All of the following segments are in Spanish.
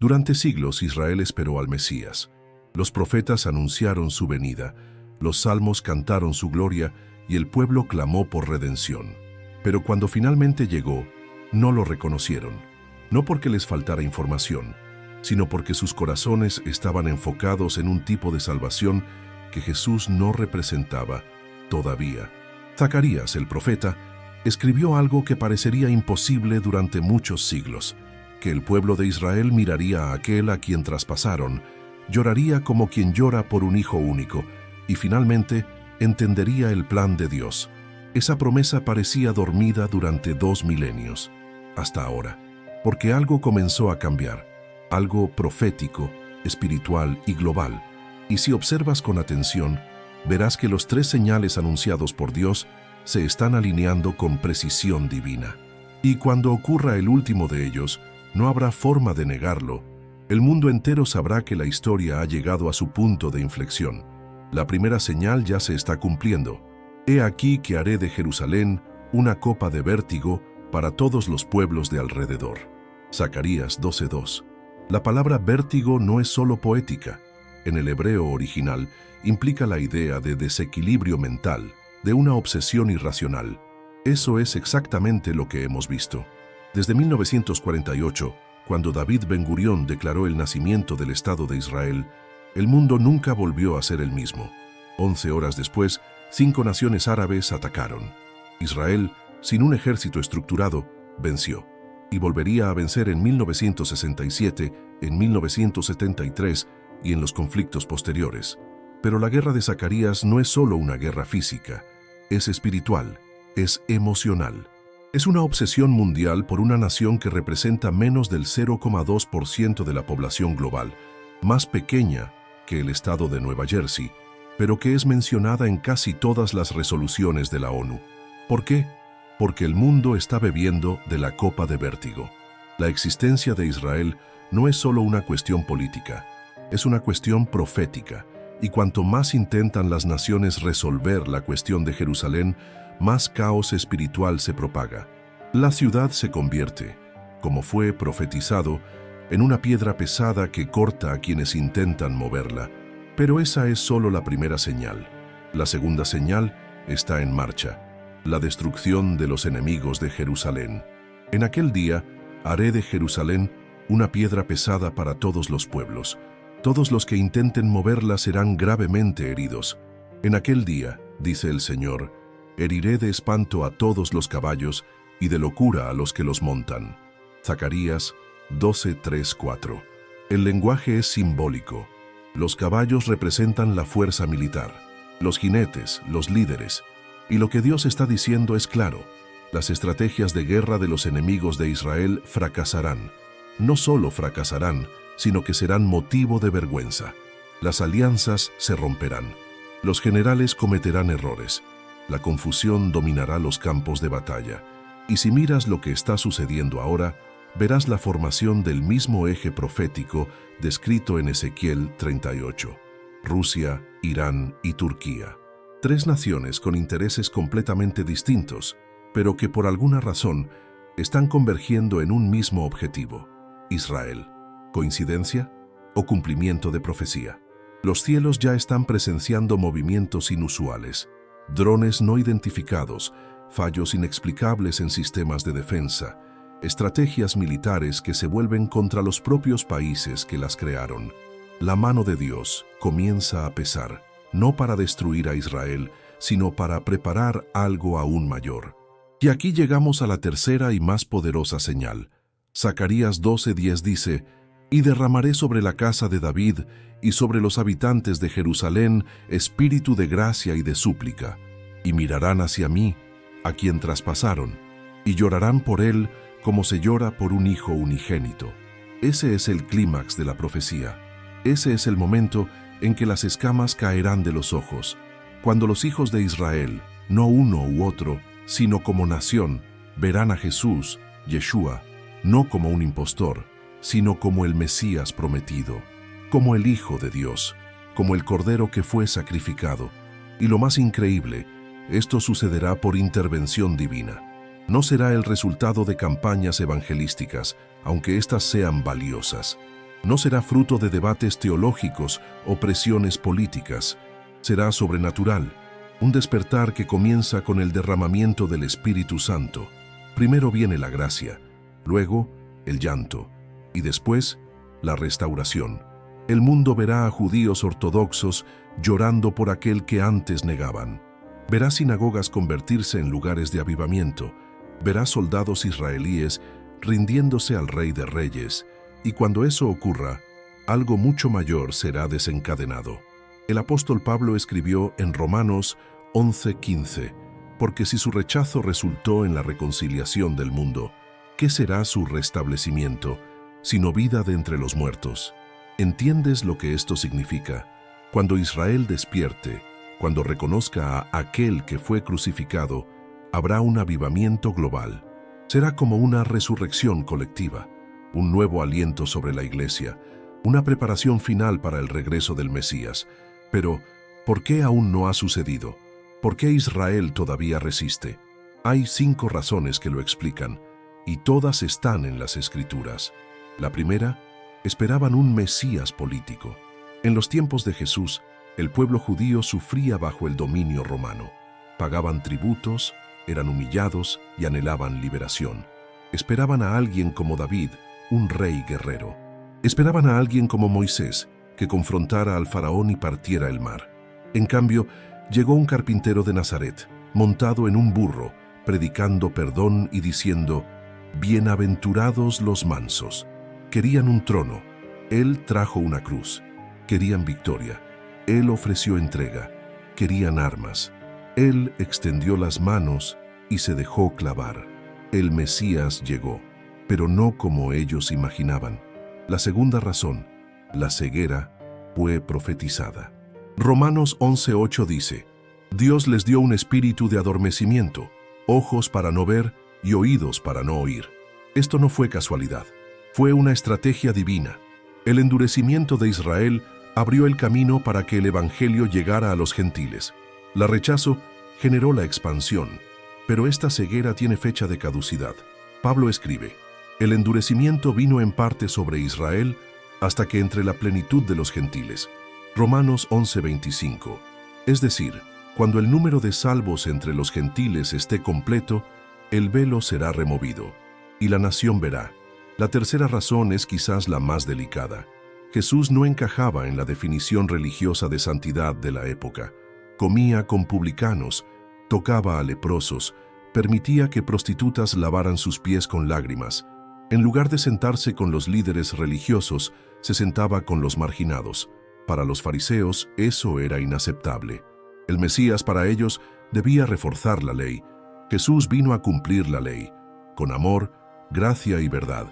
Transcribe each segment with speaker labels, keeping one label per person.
Speaker 1: Durante siglos Israel esperó al Mesías. Los profetas anunciaron su venida, los salmos cantaron su gloria y el pueblo clamó por redención. Pero cuando finalmente llegó, no lo reconocieron, no porque les faltara información, sino porque sus corazones estaban enfocados en un tipo de salvación que Jesús no representaba todavía. Zacarías, el profeta, escribió algo que parecería imposible durante muchos siglos, que el pueblo de Israel miraría a aquel a quien traspasaron, lloraría como quien llora por un hijo único, y finalmente entendería el plan de Dios. Esa promesa parecía dormida durante 2 milenios, hasta ahora, porque algo comenzó a cambiar, algo profético, espiritual y global. Y si observas con atención, verás que los 3 señales anunciados por Dios se están alineando con precisión divina. Y cuando ocurra el último de ellos, no habrá forma de negarlo. El mundo entero sabrá que la historia ha llegado a su punto de inflexión. La primera señal ya se está cumpliendo. He aquí que haré de Jerusalén una copa de vértigo para todos los pueblos de alrededor. Zacarías 12:2. La palabra vértigo no es solo poética. En el hebreo original implica la idea de desequilibrio mental, de una obsesión irracional. Eso es exactamente lo que hemos visto. Desde 1948, cuando David Ben-Gurión declaró el nacimiento del Estado de Israel, el mundo nunca volvió a ser el mismo. 11 horas después, 5 naciones árabes atacaron. Israel, sin un ejército estructurado, venció. Y volvería a vencer en 1967, en 1973 y en los conflictos posteriores. Pero la guerra de Zacarías no es solo una guerra física, es espiritual, es emocional. Es una obsesión mundial por una nación que representa menos del 0,2% de la población global, más pequeña que el estado de Nueva Jersey, pero que es mencionada en casi todas las resoluciones de la ONU. ¿Por qué? Porque el mundo está bebiendo de la copa de vértigo. La existencia de Israel no es solo una cuestión política, es una cuestión profética, y cuanto más intentan las naciones resolver la cuestión de Jerusalén, más caos espiritual se propaga. La ciudad se convierte, como fue profetizado, en una piedra pesada que corta a quienes intentan moverla. Pero esa es solo la primera señal. La segunda señal está en marcha: la destrucción de los enemigos de Jerusalén. En aquel día haré de Jerusalén una piedra pesada para todos los pueblos. Todos los que intenten moverla serán gravemente heridos. En aquel día, dice el Señor, heriré de espanto a todos los caballos y de locura a los que los montan. Zacarías 12:3-4. El lenguaje es simbólico. Los caballos representan la fuerza militar, los jinetes, los líderes. Y lo que Dios está diciendo es claro: las estrategias de guerra de los enemigos de Israel fracasarán. No solo fracasarán, sino que serán motivo de vergüenza. Las alianzas se romperán. Los generales cometerán errores. La confusión dominará los campos de batalla. Y si miras lo que está sucediendo ahora, verás la formación del mismo eje profético descrito en Ezequiel 38. Rusia, Irán y Turquía. 3 naciones con intereses completamente distintos, pero que por alguna razón están convergiendo en un mismo objetivo: Israel. ¿Coincidencia o cumplimiento de profecía? Los cielos ya están presenciando movimientos inusuales, drones no identificados, fallos inexplicables en sistemas de defensa, estrategias militares que se vuelven contra los propios países que las crearon. La mano de Dios comienza a pesar, no para destruir a Israel, sino para preparar algo aún mayor. Y aquí llegamos a la tercera y más poderosa señal. Zacarías 12:10 dice: «Y derramaré sobre la casa de David y sobre los habitantes de Jerusalén espíritu de gracia y de súplica, y mirarán hacia mí, a quien traspasaron, y llorarán por él como se llora por un hijo unigénito». Ese es el clímax de la profecía. Ese es el momento en que las escamas caerán de los ojos, cuando los hijos de Israel, no uno u otro, sino como nación, verán a Jesús, Yeshua, no como un impostor, sino como el Mesías prometido, como el Hijo de Dios, como el Cordero que fue sacrificado. Y lo más increíble, esto sucederá por intervención divina. No será el resultado de campañas evangelísticas, aunque éstas sean valiosas. No será fruto de debates teológicos o presiones políticas. Será sobrenatural, un despertar que comienza con el derramamiento del Espíritu Santo. Primero viene la gracia, luego el llanto y después la restauración. El mundo verá a judíos ortodoxos llorando por aquel que antes negaban. Verá sinagogas convertirse en lugares de avivamiento. Verá soldados israelíes rindiéndose al Rey de Reyes. Y cuando eso ocurra, algo mucho mayor será desencadenado. El apóstol Pablo escribió en Romanos 11:15, porque si su rechazo resultó en la reconciliación del mundo, ¿qué será su restablecimiento, sino vida de entre los muertos? ¿Entiendes lo que esto significa? Cuando Israel despierte, cuando reconozca a aquel que fue crucificado, habrá un avivamiento global. Será como una resurrección colectiva, un nuevo aliento sobre la iglesia, una preparación final para el regreso del Mesías. Pero, ¿por qué aún no ha sucedido? ¿Por qué Israel todavía resiste? Hay 5 razones que lo explican, y todas están en las Escrituras. La primera, esperaban un Mesías político. En los tiempos de Jesús, el pueblo judío sufría bajo el dominio romano. Pagaban tributos, eran humillados y anhelaban liberación. Esperaban a alguien como David, un rey guerrero. Esperaban a alguien como Moisés, que confrontara al faraón y partiera el mar. En cambio, llegó un carpintero de Nazaret, montado en un burro, predicando perdón y diciendo: «Bienaventurados los mansos». Querían un trono. Él trajo una cruz. Querían victoria. Él ofreció entrega. Querían armas. Él extendió las manos y se dejó clavar. El Mesías llegó, pero no como ellos imaginaban. La segunda razón, la ceguera, fue profetizada. Romanos 11:8 dice: Dios les dio un espíritu de adormecimiento, ojos para no ver y oídos para no oír. Esto no fue casualidad, fue una estrategia divina. El endurecimiento de Israel abrió el camino para que el Evangelio llegara a los gentiles. La rechazo generó la expansión, pero esta ceguera tiene fecha de caducidad. Pablo escribe: el endurecimiento vino en parte sobre Israel hasta que entre la plenitud de los gentiles. Romanos 11:25. Es decir, cuando el número de salvos entre los gentiles esté completo, el velo será removido, y la nación verá. La tercera razón es quizás la más delicada. Jesús no encajaba en la definición religiosa de santidad de la época. Comía con publicanos, tocaba a leprosos, permitía que prostitutas lavaran sus pies con lágrimas. En lugar de sentarse con los líderes religiosos, se sentaba con los marginados. Para los fariseos, eso era inaceptable. El Mesías para ellos debía reforzar la ley. Jesús vino a cumplir la ley, con amor, gracia y verdad.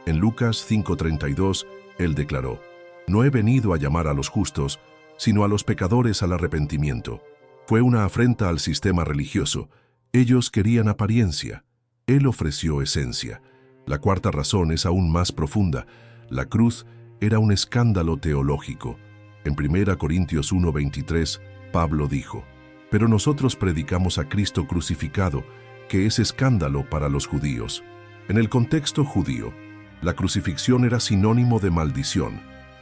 Speaker 1: En Lucas 5:32, Él declaró: «No he venido a llamar a los justos, sino a los pecadores al arrepentimiento». Fue una afrenta al sistema religioso. Ellos querían apariencia. Él ofreció esencia. La cuarta razón es aún más profunda. La cruz era un escándalo teológico. En 1 Corintios 1:23, Pablo dijo: «Pero nosotros predicamos a Cristo crucificado, que es escándalo para los judíos». En el contexto judío, la crucifixión era sinónimo de maldición.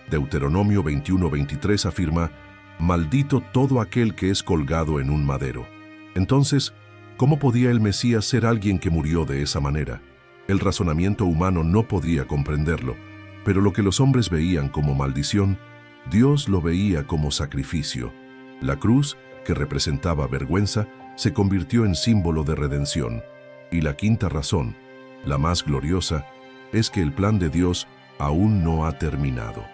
Speaker 1: Deuteronomio 21:23 afirma: «Maldito todo aquel que es colgado en un madero». Entonces, ¿cómo podía el Mesías ser alguien que murió de esa manera? El razonamiento humano no podría comprenderlo, pero lo que los hombres veían como maldición, Dios lo veía como sacrificio. La cruz, que representaba vergüenza, se convirtió en símbolo de redención. Y la quinta razón, la más gloriosa, es que el plan de Dios aún no ha terminado.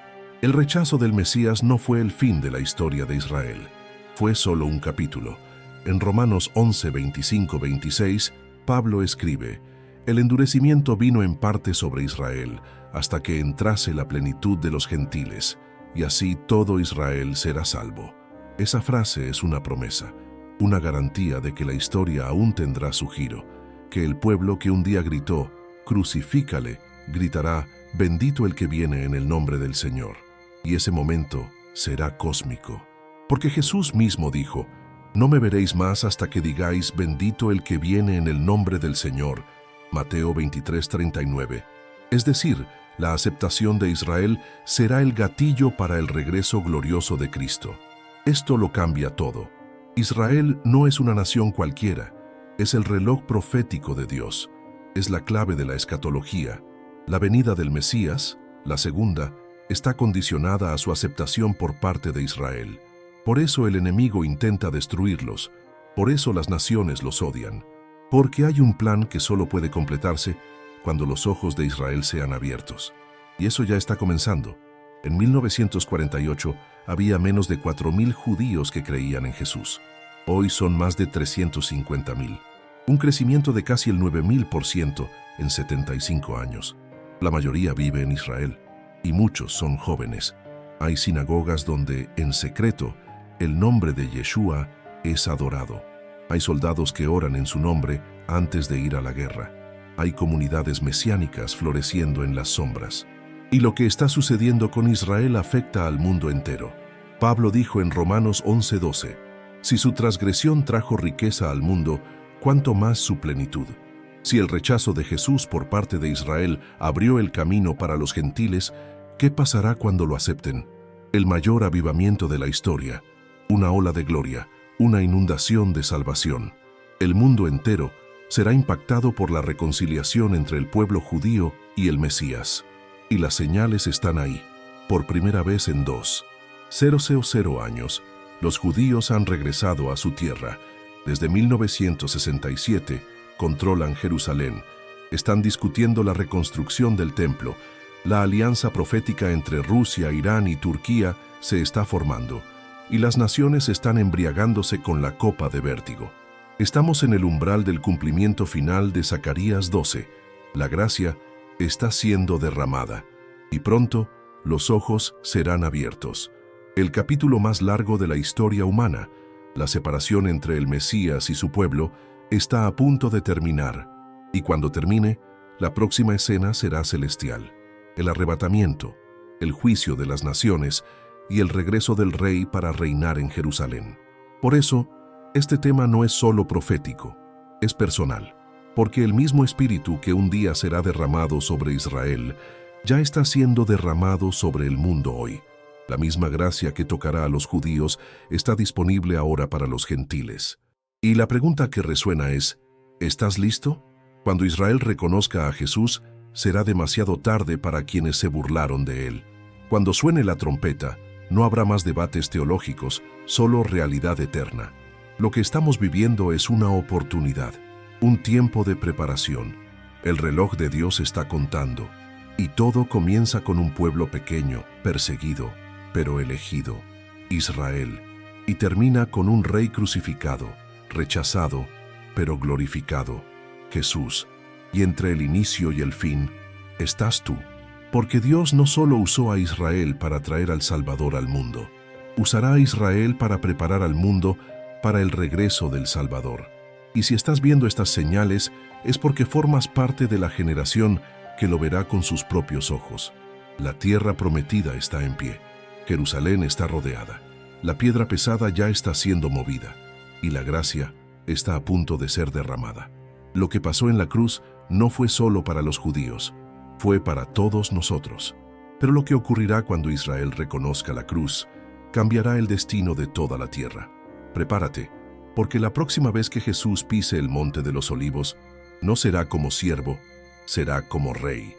Speaker 1: El rechazo del Mesías no fue el fin de la historia de Israel. Fue solo un capítulo. En Romanos 11:25-26, Pablo escribe: «El endurecimiento vino en parte sobre Israel, hasta que entrase la plenitud de los gentiles, y así todo Israel será salvo». Esa frase es una promesa, una garantía de que la historia aún tendrá su giro, que el pueblo que un día gritó: «Crucifícale», gritará: «Bendito el que viene en el nombre del Señor». Y ese momento será cósmico. Porque Jesús mismo dijo: «No me veréis más hasta que digáis: bendito el que viene en el nombre del Señor». Mateo 23:39. Es decir, La aceptación de Israel será el gatillo para el regreso glorioso de Cristo. Esto lo cambia todo. Israel no es una nación cualquiera, es el reloj profético de Dios, es la clave de la escatología. La venida del Mesías, la segunda, está condicionada a su aceptación por parte de Israel. Por eso el enemigo intenta destruirlos, por eso las naciones los odian, porque hay un plan que solo puede completarse cuando los ojos de Israel sean abiertos. Y eso ya está comenzando. En 1948 había menos de 4.000 judíos que creían en Jesús. Hoy son más de 350.000. Un crecimiento de casi el 9.000% en 75 años. La mayoría vive en Israel y muchos son jóvenes. Hay sinagogas donde, en secreto, el nombre de Yeshua es adorado. Hay soldados que oran en su nombre antes de ir a la guerra. Hay comunidades mesiánicas floreciendo en las sombras. Y lo que está sucediendo con Israel afecta al mundo entero. Pablo dijo en Romanos 11:12, si su transgresión trajo riqueza al mundo, ¿cuánto más su plenitud? Si el rechazo de Jesús por parte de Israel abrió el camino para los gentiles, ¿qué pasará cuando lo acepten? El mayor avivamiento de la historia, una ola de gloria, una inundación de salvación. El mundo entero será impactado por la reconciliación entre el pueblo judío y el Mesías. Y las señales están ahí. Por primera vez en 2.000 años, los judíos han regresado a su tierra. Desde 1967, controlan Jerusalén. Están discutiendo la reconstrucción del templo. La alianza profética entre Rusia, Irán y Turquía se está formando. Y las naciones están embriagándose con la copa de vértigo. Estamos en el umbral del cumplimiento final de Zacarías 12. La gracia está siendo derramada. Y pronto, los ojos serán abiertos. El capítulo más largo de la historia humana, la separación entre el Mesías y su pueblo, está a punto de terminar. Y cuando termine, la próxima escena será celestial. El arrebatamiento, el juicio de las naciones y el regreso del Rey para reinar en Jerusalén. Por eso, este tema no es solo profético, es personal, porque el mismo Espíritu que un día será derramado sobre Israel, ya está siendo derramado sobre el mundo hoy. La misma gracia que tocará a los judíos está disponible ahora para los gentiles. Y la pregunta que resuena es, ¿estás listo? Cuando Israel reconozca a Jesús, será demasiado tarde para quienes se burlaron de él. Cuando suene la trompeta, no habrá más debates teológicos, solo realidad eterna. Lo que estamos viviendo es una oportunidad, un tiempo de preparación. El reloj de Dios está contando, y todo comienza con un pueblo pequeño, perseguido, pero elegido, Israel, y termina con un rey crucificado, rechazado, pero glorificado, Jesús. Y entre el inicio y el fin, estás tú. Porque Dios no solo usó a Israel para traer al Salvador al mundo, usará a Israel para preparar al mundo para el regreso del Salvador. Y si estás viendo estas señales, es porque formas parte de la generación que lo verá con sus propios ojos. La tierra prometida está en pie. Jerusalén está rodeada. La piedra pesada ya está siendo movida. Y la gracia está a punto de ser derramada. Lo que pasó en la cruz no fue solo para los judíos, fue para todos nosotros. Pero lo que ocurrirá cuando Israel reconozca la cruz cambiará el destino de toda la tierra. Prepárate, porque la próxima vez que Jesús pise el monte de los olivos, no será como siervo, será como rey.